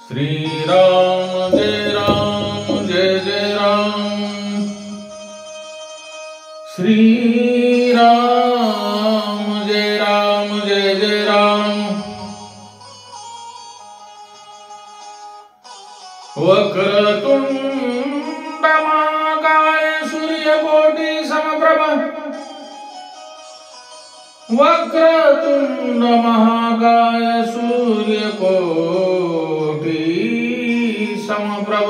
श्री राम जय जय राम। श्री राम जय जय राम। वक्रतुंड महाकाय सूर्यकोटि समप्रभ। वक्रतुंड महाकाय सूर्यकोटि समप्रभ।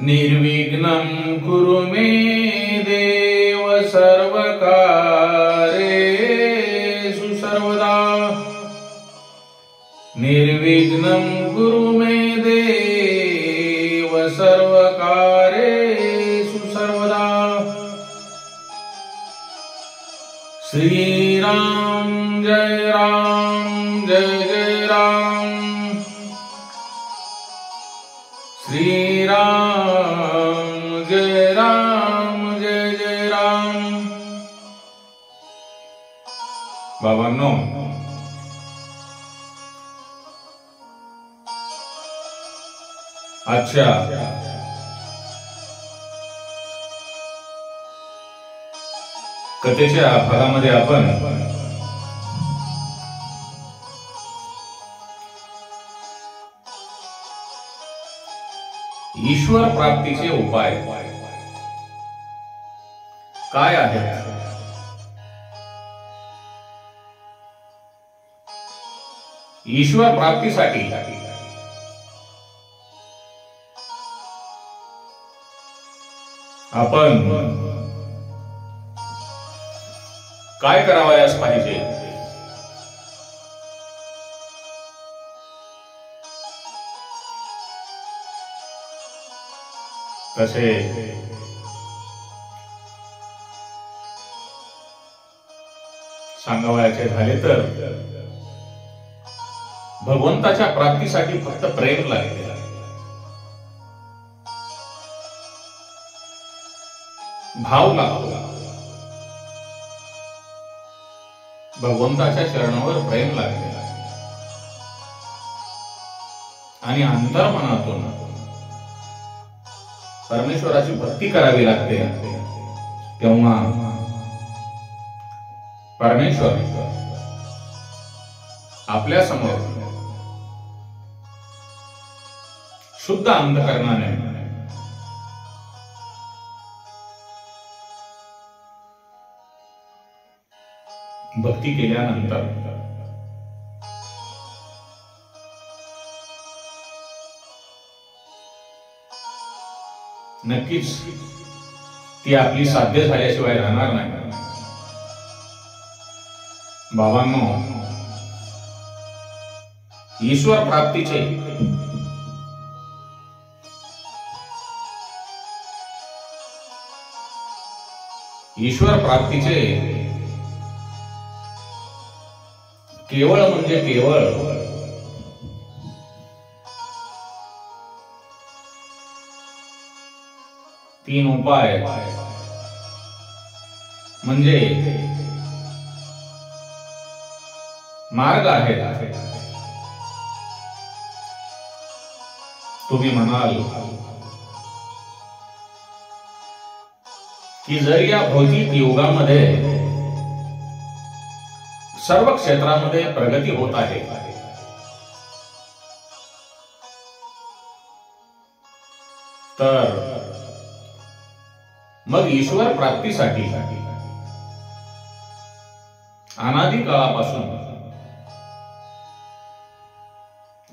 निर्विघ्नं कुरु मे देव सर्वकार्येषु सर्वदा। निर्विघ्नं कुरु मे देव सर्वकार्येषु सर्वदा। श्री राम जय जय राम। श्री राम जय जय राम। बाबांनो, आजच्या कथेच्या भागामध्ये आपण ईश्वर प्राप्तीचे उपाय काय आहेत ईश्वर प्राप्तीसाठी आपण काय करावयास पाहिजे, तसे सांगावयाचे झाले तर भगवंताच्या प्राप्तीसाठी फक्त प्रेम लागते, भाव लागतो। भगवंताच्या चरणावर प्रेम लागते आणि अंतर्मनातून परमेश्वराची भक्ती करावी लागते। तेव्हा परमेश्वर आपल्या समोर शुद्ध अंतःकरणाने भक्ती केल्यानंतर नक्कीच ती आपली साध्य झाल्याशिवाय राहणार नाही। बाबांनो, ईश्वर प्राप्तीचे केवळ म्हणजे केवळ तीन उपाय म्हणजे मार्ग आहेत। तुम्ही म्हणाल की जर या भौतिक युगामध्ये सर्व क्षेत्रामध्ये प्रगती होत आहे, तर मग ईश्वर प्राप्तीसाठी अनादी काळापासून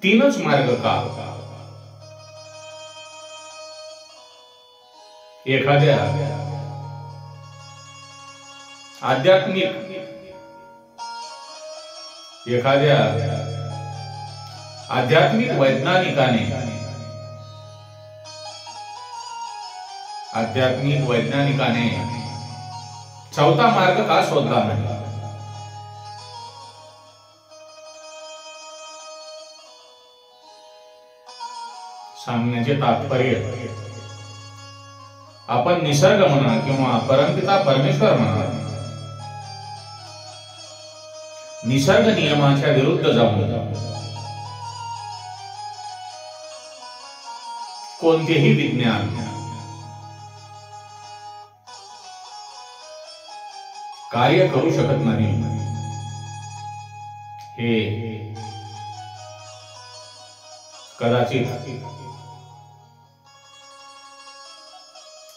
तीनच मार्ग का? एखाद्या आध्यात्मिक वैज्ञानिकाने चौथा मार्ग का शोधला नाही? सांगण्याचे तात्पर्य, आपण निसर्ग म्हणा किंवा परमपिता परमेश्वर म्हणा, निसर्ग नियमाच्या विरुद्ध जाऊन कोणतेही विज्ञान कार्य करू शकत नाही हे कदाचित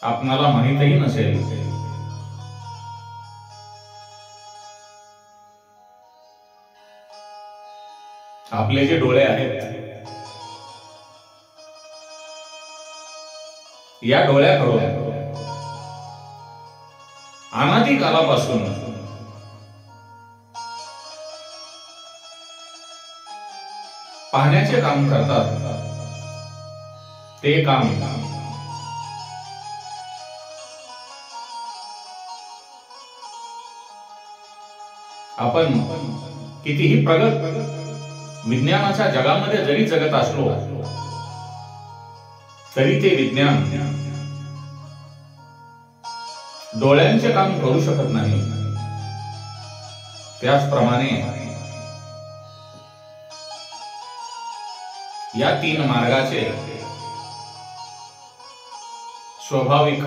आपणाला माहीतही नसेल. आपले जे डोळे आहेत, या डोळ्याकडून अनादी कालापासून पाहण्याचे काम करतात. ते काम आपण कितीही प्रगत विज्ञानाच्या जगामध्ये जरी जगत असलो तरी ते विज्ञान डोळ्यांचे काम करू शकत नाही. त्याचप्रमाणे या तीन मार्गाचे स्वाभाविक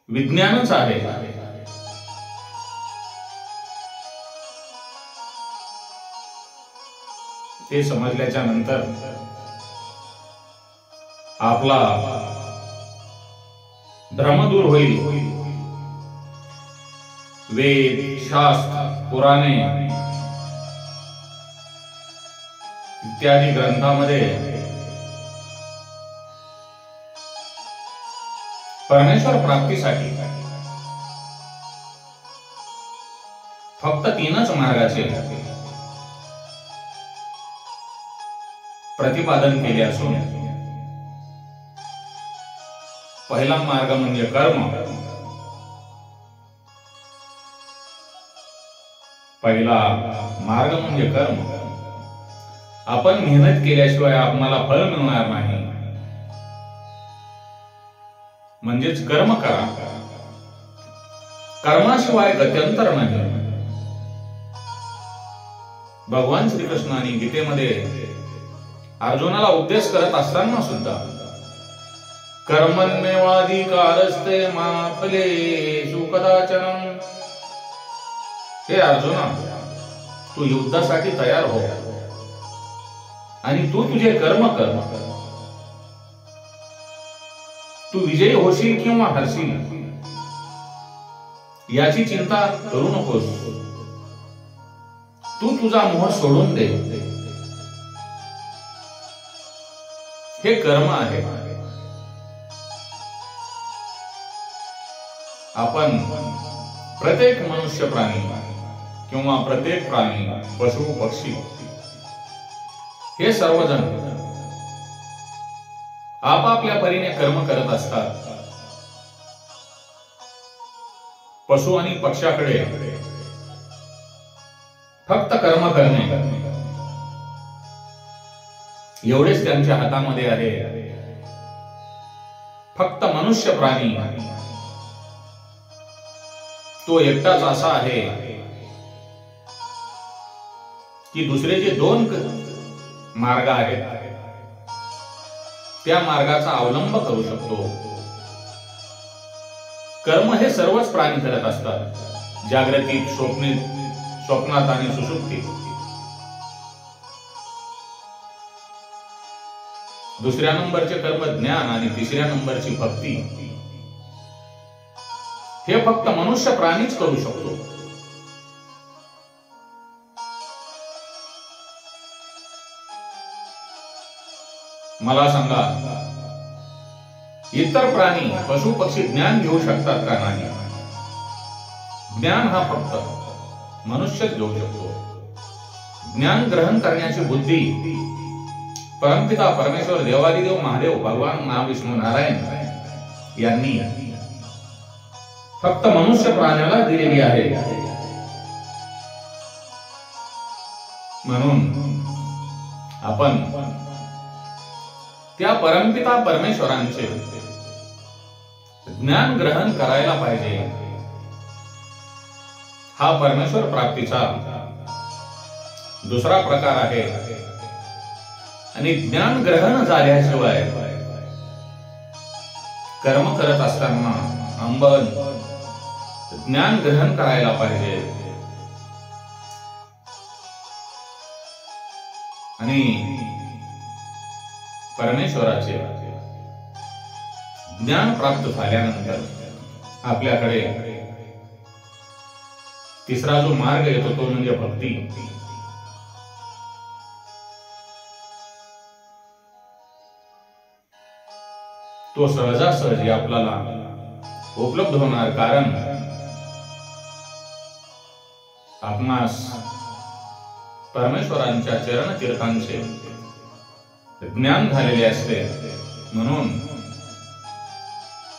विज्ञानच आहे. ते समजल्याच्या नंतर आपला भ्रम दूर होईल. वेद, शास्त्र, पुराणे इत्यादी ग्रंथामध्ये परमेश्वर प्राप्तीसाठी फक्त तीनच मार्गाचे प्रतिपादन केले असून पहिला मार्ग म्हणजे कर्म. पहिला मार्ग म्हणजे कर्म. आपण मेहनत केल्याशिवाय आपल्याला फळ मिळणार नाही. म्हणजेच कर्म करा. कर्माशिवाय गत्यंतर नाही. भगवान श्रीकृष्णाने गीतेमध्ये अर्जुनाला उपदेश करत असताना सुद्धा कर्मण्येवाधिकारस्ते मा फलेषु कदाचन. हे अर्जुना, तू युद्धासाठी तयार हो आणि तू तुझे कर्म कर. तू विजयी होशील किंवा हरशील याची चिंता करू नकोस. तू तुझा मोह सोडून दे. हे कर्म आहे. आपण प्रत्येक मनुष्य प्राणी किंवा प्रत्येक प्राणी, पशु पक्षी हे सर्वजण आपापल्या परीने कर्म करत असतात. पशु आणि पक्ष्याकडे फक्त कर्म करणे एवढेच त्यांच्या हातामध्ये आहे. फक्त मनुष्य प्राणी तो एकटाच असा आहे की दुसरे जे दोन मार्ग आहेत त्या मार्गाचा अवलंब करू शकतो. कर्म हे सर्वच प्राणी करत असतात. जागृतीत, स्वप्नात आणि सुषुप्तीत. दुसऱ्या नंबरचे कर्म ज्ञान आणि तिसऱ्या नंबरची भक्ती हे फक्त मनुष्य प्राणीच करू शकतो. मला सांगा, इतर प्राणी, पशु पक्षी ज्ञान घेऊ शकतात का? नाही. ज्ञान हा फक्त मनुष्यच घेऊ शकतो. ज्ञान ग्रहण करण्याची बुद्धी परमपिता परमेश्वर देवादिदेव महादेव भगवान महाविष्णू नारायण यांनी फक्त मनुष्य प्राण्याला दिलेली आहे. म्हणून आपण त्या परमपिता परमेश्वरांचे ज्ञान ग्रहण करायला पाहिजे. हा परमेश्वर प्राप्तीचा दुसरा प्रकार आहे. आणि ज्ञान ग्रहण झाल्याशिवाय कर्म करत असताना अंबन ज्ञान ग्रहण करायला पाहिजे. आणि परमेश्वराचे ज्ञान प्राप्त झाल्यानंतर आपल्याकडे तिसरा जो मार्ग येतो तो म्हणजे भक्ती. तो सहजासहजी आपल्याला उपलब्ध होणार, कारण आपणास परमेश्वरांच्या चरण तीर्थांचे ज्ञान झालेले असते. म्हणून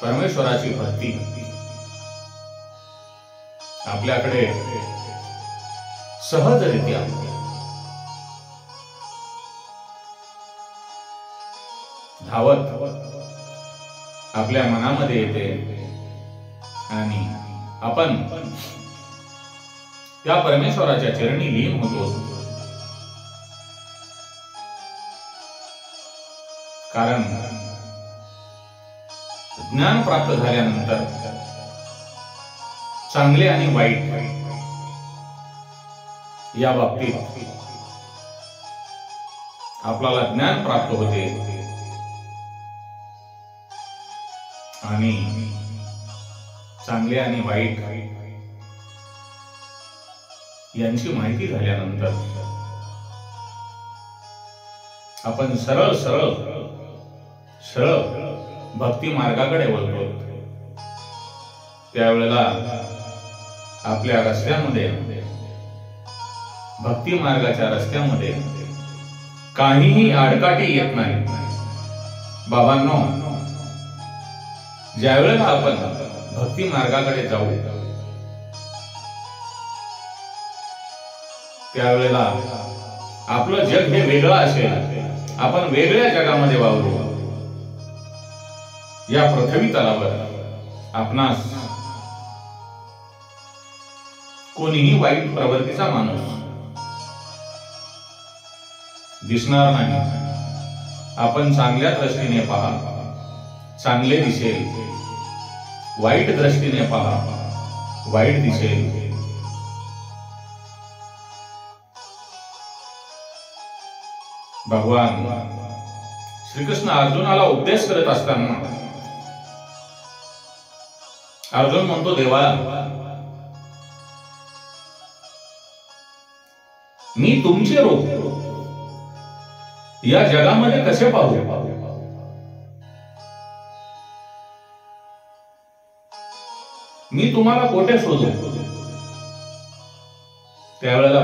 परमेश्वराची भक्ती आपल्याकडे सहजरित्या धावत आपल्या मनामध्ये येते आणि आपण त्या परमेश्वराच्या चरणी लीन होतो. कारण ज्ञान प्राप्त झाल्यानंतर चांगले आणि वाईट या बाबतीत आपल्याला ज्ञान प्राप्त होते आणि चांगले आणि वाईट यांची माहिती झाल्यानंतर आपण सरळ सरळ सरळ भक्ती मार्गाकडे वळतो. त्यावेळेला आपल्या रस्त्यामध्ये, भक्ती मार्गाच्या रस्त्यामध्ये काहीही आडकाठी येत नाही. बाबांनो, ज्या वेळेला आपण भक्ती मार्गाकडे जाऊ त्यावेळेला आपलं जग हे वेगळं असेल. आपण वेगळ्या जगामध्ये वावरू. या पृथ्वी तलावर आपणास कोणीही वाईट प्रवृत्तीचा माणूस दिसणार नाही. आपण चांगल्या दृष्टीने पहा, चांगले दिसेल. वाईट दृष्टीने पहा, वाईट दिसेल. भगवान श्रीकृष्ण अर्जुनाला उपदेश करत असताना अर्जुन म्हणतो, देवा, मी तुमचे रूप या जगामध्ये कसे पाहू? मी तुम्हाला कोठे शोधू? त्यावेळेला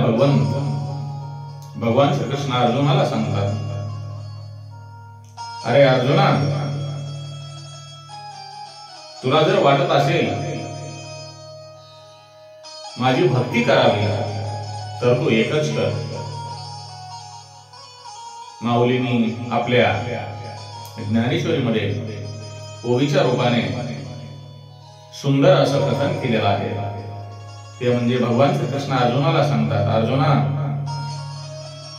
भगवान श्रीकृष्ण अर्जुनाला सांगतात, अरे अर्जुना, तुला जर वाटत असेल माझी भक्ती करावी तर तू एकच कर. माऊलींनी आपल्या ज्ञानेश्वरीमध्ये ओवीच्या रूपाने सुंदर असं कथन केलेलं आहे. ते म्हणजे भगवान श्रीकृष्ण अर्जुनाला सांगतात, अर्जुना,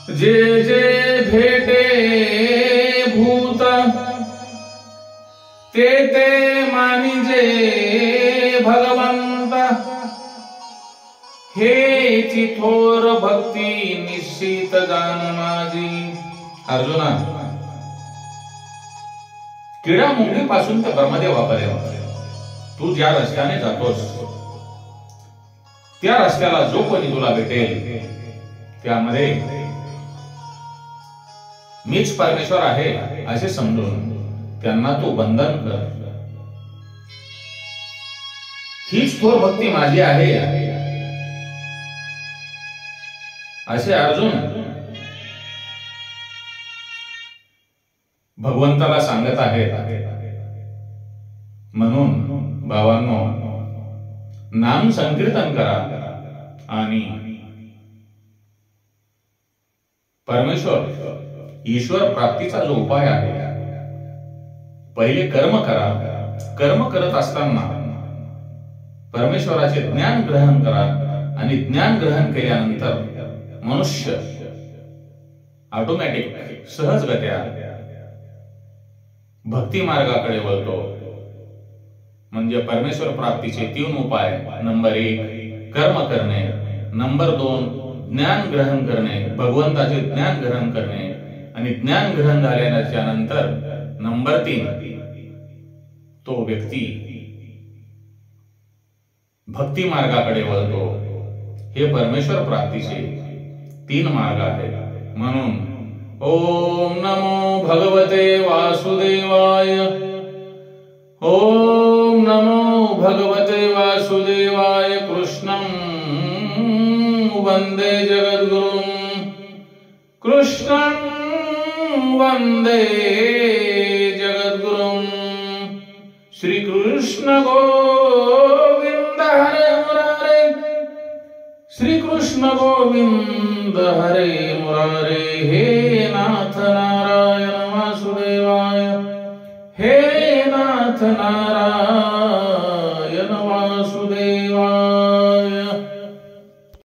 जे जे भेटे भूत ते ते मानिजे भगवंत, हे थोर भक्ती निश्चित जाण माझी. अर्जुना, किडा मुंगी पासून ते ब्रह्मदेवापर्यंत तू ज्या रस्त्याने जातोस त्या रस्त्याला जो कोणी तुला भेटेल त्यामध्ये मीच परमेश्वर आहे असे समजून त्यांना तू बंधन कर. हीच थोर भक्ती माझी आहे असे अर्जुन भगवंताला सांगत आहे. म्हणून भावांनो, नाम संकीर्तन करा आणि परमेश्वर ईश्वर प्राप्तीचा जो उपाय आहे, पहिले कर्म करा. कर्म करत असताना परमेश्वराचे ज्ञान ग्रहण करा आणि ज्ञान ग्रहण केल्यानंतर मनुष्य ऑटोमॅटिक सहजगत्या भक्ती मार्गाकडे वळतो. म्हणजे परमेश्वर प्राप्तीचे 3 उपाय. नंबर 1 कर्म करणे, नंबर 2 ज्ञान ग्रहण करणे, भगवंताचे ज्ञान ग्रहण करणे, आणि ज्ञान ग्रहण झाल्याच्या नंतर नंबर 3 तो व्यक्ती भक्ती मार्गाकडे वळतो. हे परमेश्वर प्राप्तीचे 3 मार्ग आहेत. म्हणून ओम नमो भगवते वासुदेवाय. ओम नमो भगवते वासुदेवाय. कृष्णं वंदे जगद्गुरुं. कृष्णं वंदे जगद्गुरुं. श्री कृष्ण गोविंद हरे मुरारे. श्री कृष्ण गोविंद हरे मुरारे. हे नाथ नारायण वासुदेवाय. हे नाथ नारायण